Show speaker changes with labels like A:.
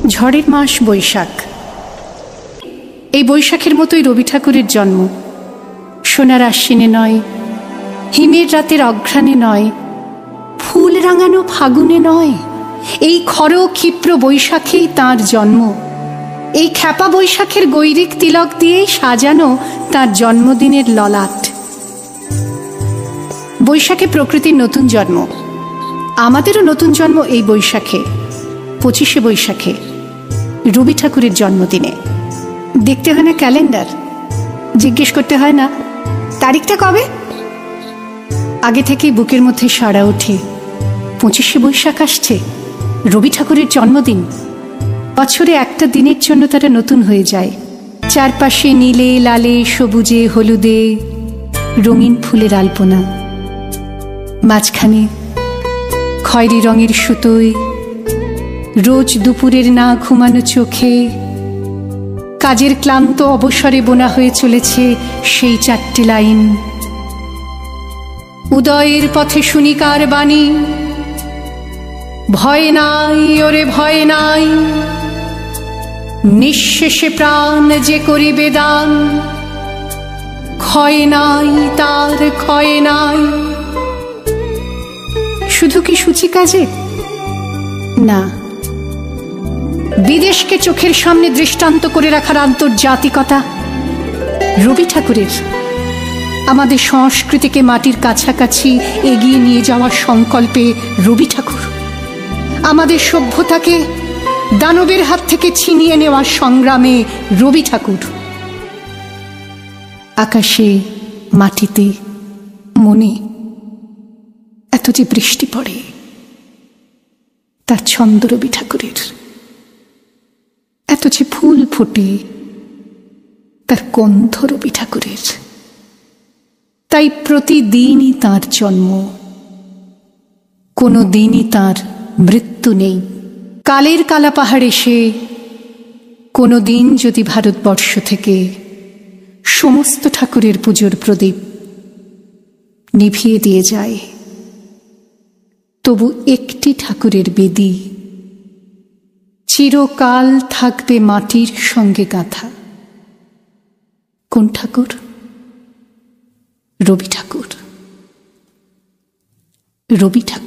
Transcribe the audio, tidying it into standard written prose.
A: ঝড়ের মাস বৈশাখ। এই বৈশাখের মতোই রবি ঠাকুরের জন্ম। সোনার আশ্বিনে নয়, হিমের রাতের অঘ্রাণে নয়, ফুল রাঙানো ফাগুনে নয়, এই খর ক্ষিপ্র বৈশাখেই তাঁর জন্ম। এই খ্যাপা বৈশাখের গৈরিক তিলক দিয়েই সাজানো তাঁর জন্মদিনের ললাট। বৈশাখে প্রকৃতির নতুন জন্ম, আমাদেরও নতুন জন্ম এই বৈশাখে, 25শে বৈশাখে, রবি ঠাকুরের জন্মদিনে। দেখতে হয় না ক্যালেন্ডার, জিজ্ঞেস করতে হয় না তারিখটা কবে। আগে থেকেই বুকের মধ্যে সাড়া ওঠে, 25শে বৈশাখ আসছে, রবি ঠাকুরের জন্মদিন। বছরে একটা দিনের জন্য তারা নতুন হয়ে যায়। চারপাশে নীলে লালে সবুজে হলুদে রঙিন ফুলের আলপনা, মাঝখানে খয়েরি রঙের সুতোয় রোজ দুপুরের না ঘুমানো চোখে কাজের ক্লান্ত অবসরে বোনা হয়ে চলেছে সেই 4টে লাইন। উদয়ের পথে শুনি কার বাণী, ভয় নাই ওরে ভয় নাই, নিঃশেষে প্রাণ যে করিবে দান, ক্ষয় নাই তার ক্ষয় নাই। শুধু কি সূচি কাজে? না, বিদেশকে চোখের সামনে দৃষ্টান্ত করে রাখার আন্তর্জাতিকতা রবি ঠাকুরের। আমাদের সংস্কৃতিকে মাটির কাছাকাছি এগিয়ে নিয়ে যাওয়ার সংকল্পে রবি ঠাকুর, আমাদের সভ্যতাকে দানবের হাত থেকে ছিনিয়ে নেওয়ার সংগ্রামে রবি ঠাকুর। আকাশে মাটিতে মনে এত যে বৃষ্টি পড়ে, তার ছন্দ রবি ঠাকুরের। এত যে ফুল ফোটে, তার গন্ধ রবি ঠাকুরের। তাই প্রতিদিনই তাঁর জন্ম, কোনো দিনই তাঁর মৃত্যু নেই। কালের কালা পাহাড় এসে কোনো দিন যদি ভারতবর্ষ থেকে সমস্ত ঠাকুরের পুজোর প্রদীপ নিভিয়ে দিয়ে যায়, তবু একটি ঠাকুরের বেদী চিরকাল থাকবে মাটির সঙ্গে গাঁথা। কোন ঠাকুর? রবি ঠাকুর। রবি ঠাকুর।